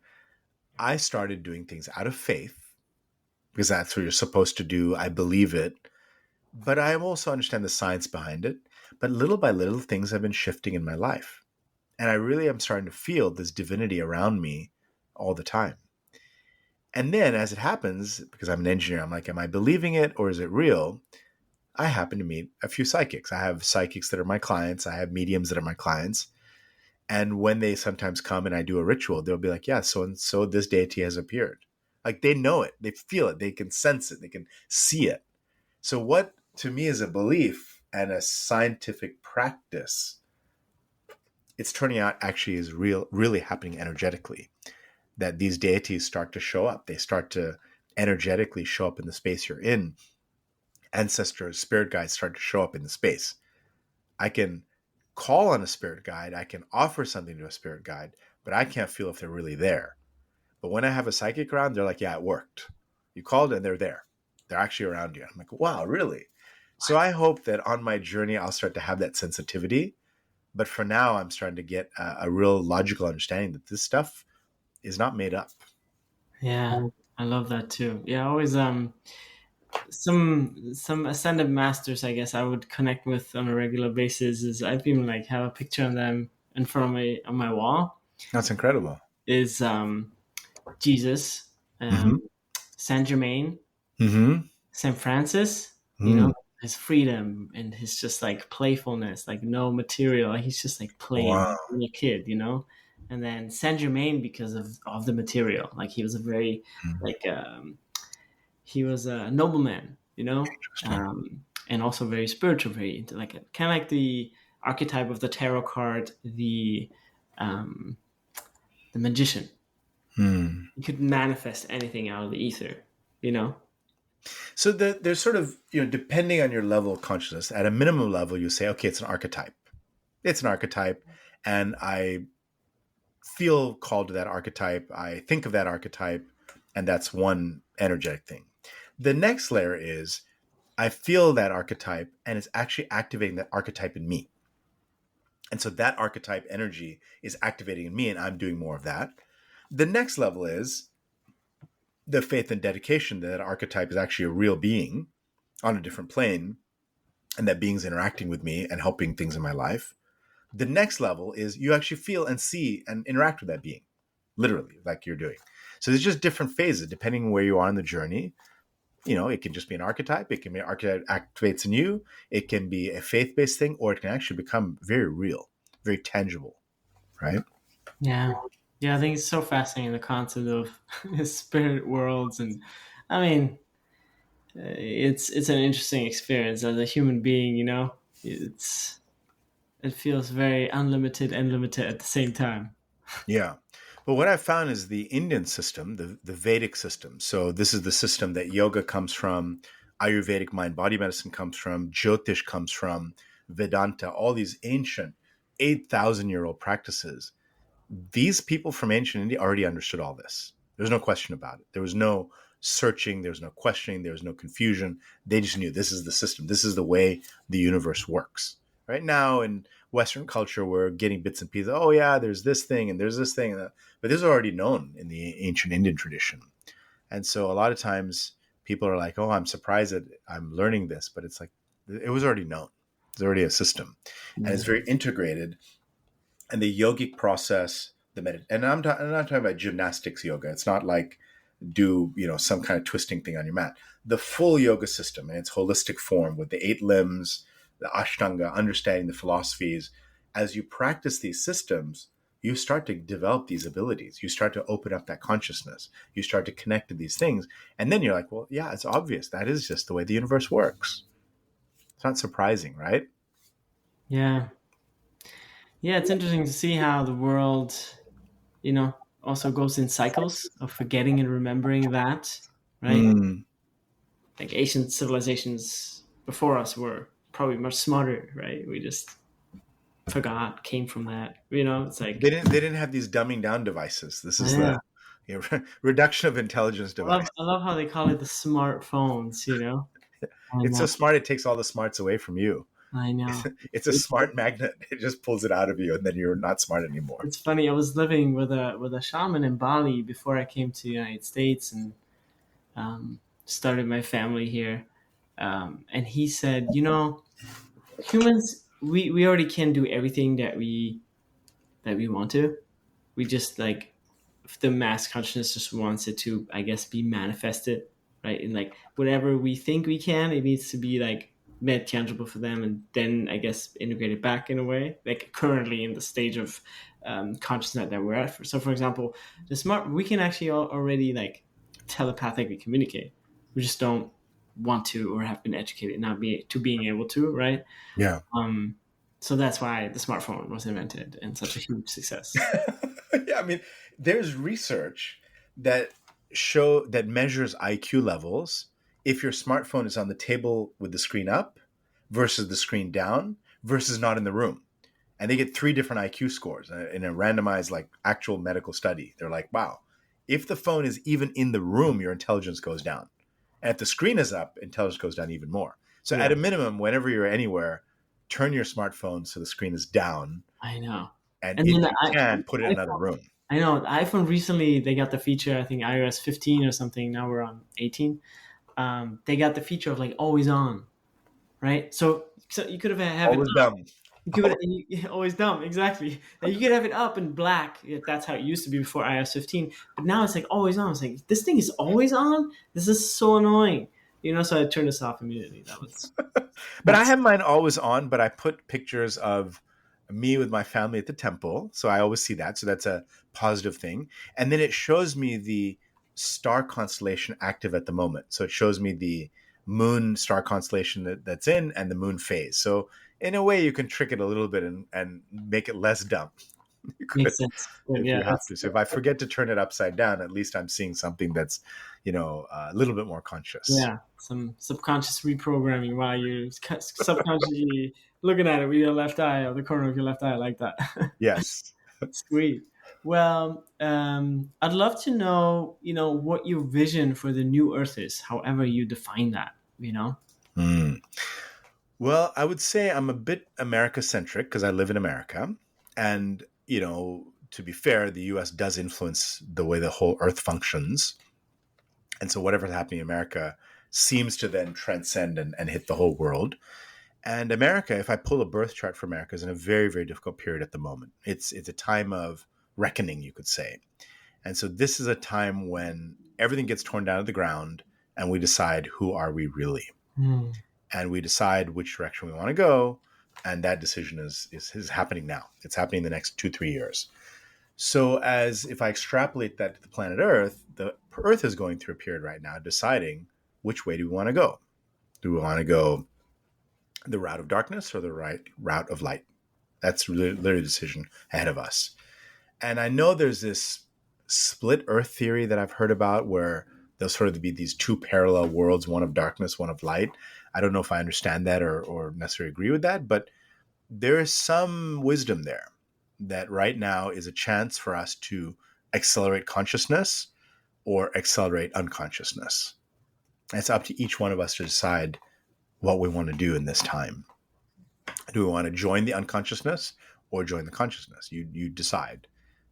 I started doing things out of faith, because that's what you're supposed to do. I believe it. But I also understand the science behind it. But little by little, things have been shifting in my life. And I really am starting to feel this divinity around me all the time. And then as it happens, because I'm an engineer, I'm like, am I believing it or is it real? I happen to meet a few psychics. I have psychics that are my clients. I have mediums that are my clients. And when they sometimes come and I do a ritual, they'll be like, yeah, so and so this deity has appeared. Like they know it, they feel it, they can sense it, they can see it. So what to me is a belief and a scientific practice, it's turning out actually is really happening energetically, that these deities start to show up. They start to energetically show up in the space you're in. Ancestors, spirit guides start to show up in the space. I can call on a spirit guide, I can offer something to a spirit guide, but I can't feel if they're really there. But when I have a psychic around, they're like, yeah, it worked. You called and they're there. They're actually around you. I'm like, wow, really? So I hope that on my journey, I'll start to have that sensitivity. But for now, I'm starting to get a real logical understanding that this stuff is not made up. Yeah, I love that too. Yeah, always some ascended masters, I guess I would connect with on a regular basis. Is I've even like have a picture of them in front of my on my wall. That's incredible. Is Jesus, Mm-hmm. Saint Germain, Mm-hmm. Saint Francis. You Mm. know, his freedom and his just like playfulness, like no material. Like, he's just like playing Wow. being a kid, you know. And then Saint Germain because of the material. Like he was a very like he was a nobleman, you know, Interesting. and also very spiritual, very into like kind of like the archetype of the tarot card, um, the magician. Hmm. You could manifest anything out of the ether, you know. So there's sort of, depending on your level of consciousness, at a minimum level, you say, okay, it's an archetype. It's an archetype. And I feel called to that archetype. I think of that archetype. And that's one energetic thing. The next layer is I feel that archetype and it's actually activating that archetype in me. And so that archetype energy is activating in me and I'm doing more of that. The next level is the faith and dedication that archetype is actually a real being on a different plane and that being's interacting with me and helping things in my life. The next level is you actually feel and see and interact with that being, literally, like you're doing. So there's just different phases depending on where you are in the journey. It can just be an archetype. It can be an archetype activates in you. It can be a faith-based thing, or it can actually become very real, very tangible, right? Yeah, yeah. I think it's so fascinating the concept of spirit worlds, and I mean, it's an interesting experience as a human being. You know, it feels very unlimited and limited at the same time. Yeah. But what I found is the Indian system, the Vedic system. So this is the system that yoga comes from, Ayurvedic mind body medicine comes from, Jyotish comes from, Vedanta, all these ancient 8,000-year-old practices. These people from ancient India already understood all this. There's no question about it. There was no searching, there was no questioning, there was no confusion. They just knew this is the system. This is the way the universe works. Right now in Western culture, we're getting bits and pieces. Oh yeah, there's this thing and there's this thing, but this is already known in the ancient Indian tradition. And so a lot of times people are like, "Oh, I'm surprised that I'm learning this," but it's like it was already known. It's already a system, and it's very integrated. And the yogic process, and I'm not talking about gymnastics yoga. It's not like do some kind of twisting thing on your mat. The full yoga system in its holistic form with the 8 limbs, the ashtanga, understanding the philosophies. As you practice these systems, you start to develop these abilities. You start to open up that consciousness. You start to connect to these things, and then you're like, well, yeah, it's obvious. That is just the way the universe works. It's not surprising, right? Yeah, yeah. It's interesting to see how the world, you know, also goes in cycles of forgetting and remembering that, right? Mm. Like ancient civilizations before us were probably much smarter, right? We just forgot, came from that. You know, it's They like, didn't have these dumbing down devices. This is yeah. the reduction of intelligence device. I love how they call it the smartphones, you know? And It's so smart it takes all the smarts away from you. I know. It's a smart magnet. It just pulls it out of you, and then you're not smart anymore. It's funny. I was living with a shaman in Bali before I came to the United States and started my family here. And he said, you know, humans, we already can do everything that we want to. We just like if the mass consciousness just wants it to, I guess, be manifested, right? And like whatever we think we can, it needs to be like made tangible for them, and then I guess integrate it back in a way, like currently in the stage of consciousness that we're at. So for example, we can actually already like telepathically communicate. We just don't want to or have been educated not being able to, right? Yeah. So that's why the smartphone was invented and such a huge success. Yeah, I mean, there's research that measures IQ levels if your smartphone is on the table with the screen up versus the screen down versus not in the room. And they get 3 different IQ scores in a randomized, like, actual medical study. They're like, wow, if the phone is even in the room, your intelligence goes down. And if the screen is up, intelligence goes down even more. So Yeah. at a minimum, whenever you're anywhere, turn your smartphone so the screen is down. I know. And And if then you can, put it in another room. I know the iPhone recently, they got the feature, I think iOS 15 or something. Now we're on 18. They got the feature of like always on, right? So you could have it Always up. dumb. Always dumb, exactly. And you could have it up in black. That's how it used to be before iOS 15. But now it's like always on. It's like, this thing is always on? This is so annoying. So I turned this off immediately. That was. But I have mine always on, but I put pictures of me with my family at the temple. So I always see that. So that's a positive thing. And then it shows me the star constellation active at the moment. So it shows me the moon star constellation that's in and the moon phase. So in a way, you can trick it a little bit and make it less dumb. You could, Makes sense. if Yeah, you have to. So if I forget to turn it upside down, at least I'm seeing something that's, a little bit more conscious. yeah, some subconscious reprogramming while you're subconsciously looking at it with your left eye or the corner of your left eye like that. Yes. Sweet. Well, I'd love to know, what your vision for the new Earth is, however you define that. Mm. Well, I would say I'm a bit America-centric because I live in America. And, to be fair, the US does influence the way the whole Earth functions. And so whatever's happening in America seems to then transcend and hit the whole world. And America, if I pull a birth chart for America, is in a very, very difficult period at the moment. It's a time of reckoning, you could say. And so this is a time when everything gets torn down to the ground and we decide, who are we really? And we decide which direction we want to go. And that decision is happening now. It's happening in the next 2-3 years. So as if I extrapolate that to the planet Earth, the Earth is going through a period right now deciding which way do we want to go. Do we want to go the route of darkness or the right route of light? That's really literally a decision ahead of us. And I know there's this split Earth theory that I've heard about where there'll sort of be these 2 parallel worlds, one of darkness, one of light. I don't know if I understand that or necessarily agree with that, but there is some wisdom there that right now is a chance for us to accelerate consciousness or accelerate unconsciousness. It's up to each one of us to decide what we want to do in this time. Do we want to join the unconsciousness or join the consciousness? You decide.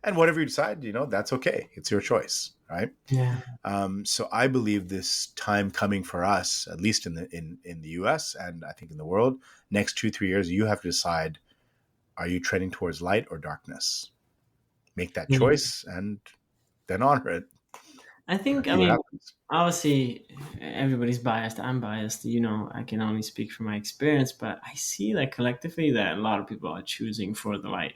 And whatever you decide, that's okay. It's your choice, right? Yeah. So I believe this time coming for us, at least in the US and I think in the world, next 2-3 years, you have to decide, are you trending towards light or darkness? Make that choice and then honor it. I think, obviously everybody's biased. I'm biased. I can only speak from my experience, but I see that collectively that a lot of people are choosing for the light.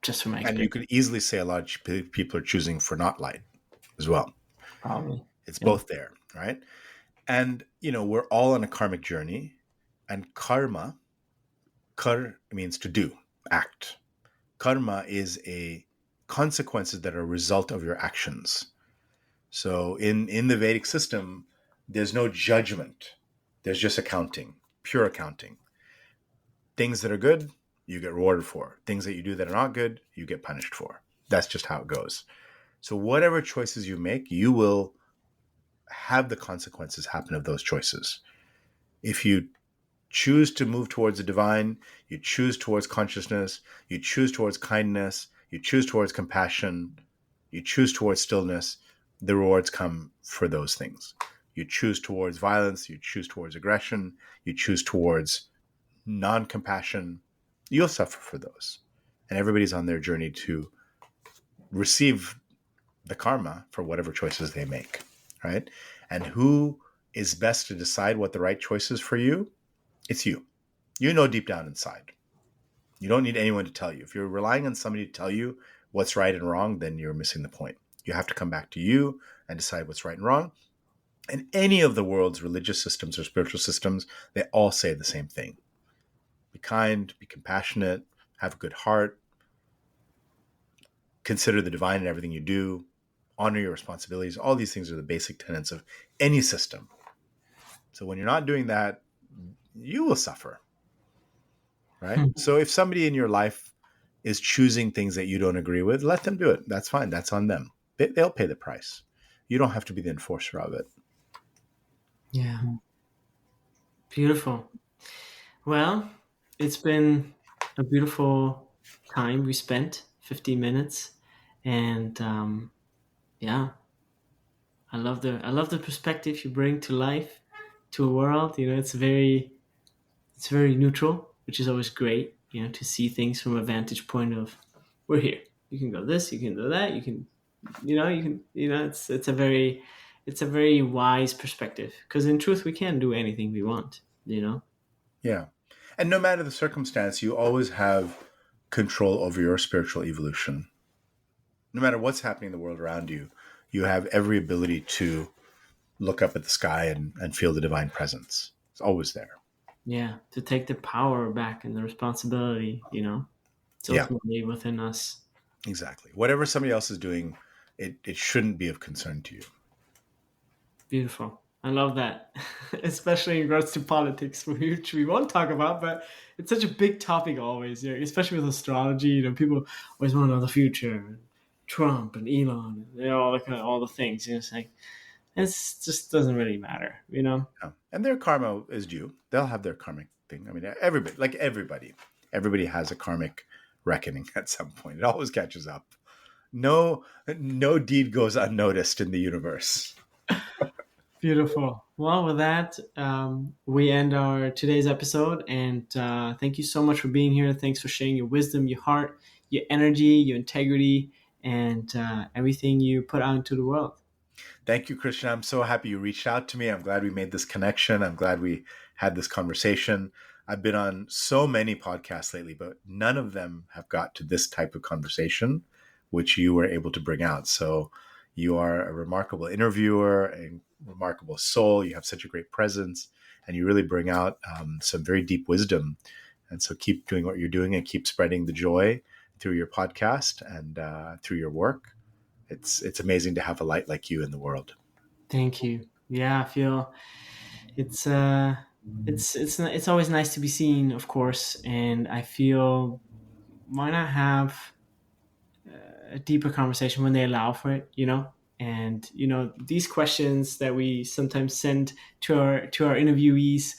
Just from my experience. And you could easily say a lot of people are choosing for not light as well. Probably. It's both there, right? And, we're all on a karmic journey, and karma, kar means to do, act. Karma is a consequences that are a result of your actions. So in the Vedic system, there's no judgment. There's just accounting, pure accounting. Things that are good, you get rewarded for. Things that you do that are not good, you get punished for. That's just how it goes. So whatever choices you make, you will have the consequences happen of those choices. If you choose to move towards the divine, you choose towards consciousness, you choose towards kindness, you choose towards compassion, you choose towards stillness, the rewards come for those things. You choose towards violence, you choose towards aggression, you choose towards non-compassion, you'll suffer for those. And everybody's on their journey to receive the karma for whatever choices they make, right? And who is best to decide what the right choice is for you, it's you. You know deep down inside. You don't need anyone to tell you. If you're relying on somebody to tell you what's right and wrong, then you're missing the point. You have to come back to you and decide what's right and wrong. And any of the world's religious systems or spiritual systems, they all say the same thing. Be kind, be compassionate, have a good heart, consider the divine in everything you do, honor your responsibilities. All these things are the basic tenets of any system. So when you're not doing that, you will suffer, right? So if somebody in your life is choosing things that you don't agree with, let them do it. That's fine. That's on them. They'll pay the price. You don't have to be the enforcer of it. Yeah. Beautiful. Well, it's been a beautiful time we spent, 15 minutes. And yeah, I love the perspective you bring to life, to a world. It's very neutral, which is always great, to see things from a vantage point of, we're here. You can go this, you can do that, you can, it's a very wise perspective, because in truth we can do anything we want. Yeah. And no matter the circumstance, you always have control over your spiritual evolution. No matter what's happening in the world around you, you have every ability to look up at the sky and feel the divine presence. It's always there. Yeah, to take the power back and the responsibility, it's ultimately within us. Exactly. Whatever somebody else is doing, it shouldn't be of concern to you. Beautiful. I love that, especially in regards to politics, which we won't talk about, but it's such a big topic always, especially with astrology. People always want to know the future, Trump and Elon, all the things. It's like, it just doesn't really matter. Yeah. And their karma is due. They'll have their karmic thing. I mean, everybody has a karmic reckoning at some point. It always catches up. No deed goes unnoticed in the universe. Beautiful. Well, with that, we end our today's episode. And thank you so much for being here. Thanks for sharing your wisdom, your heart, your energy, your integrity, and everything you put out into the world. Thank you, Christian. I'm so happy you reached out to me. I'm glad we made this connection. I'm glad we had this conversation. I've been on so many podcasts lately, but none of them have got to this type of conversation, which you were able to bring out. So you are a remarkable interviewer, a remarkable soul. You have such a great presence, and you really bring out some very deep wisdom. And so keep doing what you're doing and keep spreading the joy through your podcast and through your work. It's amazing to have a light like you in the world. Thank you. Yeah, I feel it's always nice to be seen, of course, and I feel, why not have a deeper conversation when they allow for it, And these questions that we sometimes send to our interviewees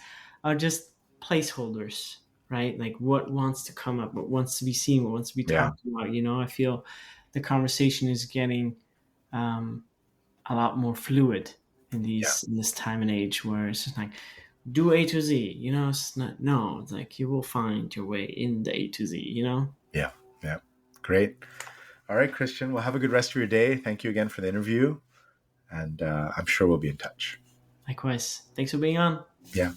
are just placeholders, right? Like what wants to come up, what wants to be seen, what wants to be talked about. I feel the conversation is getting a lot more fluid in this time and age, where it's just like, do A to Z, it's not, no, it's like you will find your way in the A to Z, Yeah. Great. All right, Christian. Well, have a good rest of your day. Thank you again for the interview. And I'm sure we'll be in touch. Likewise. Thanks for being on. Yeah.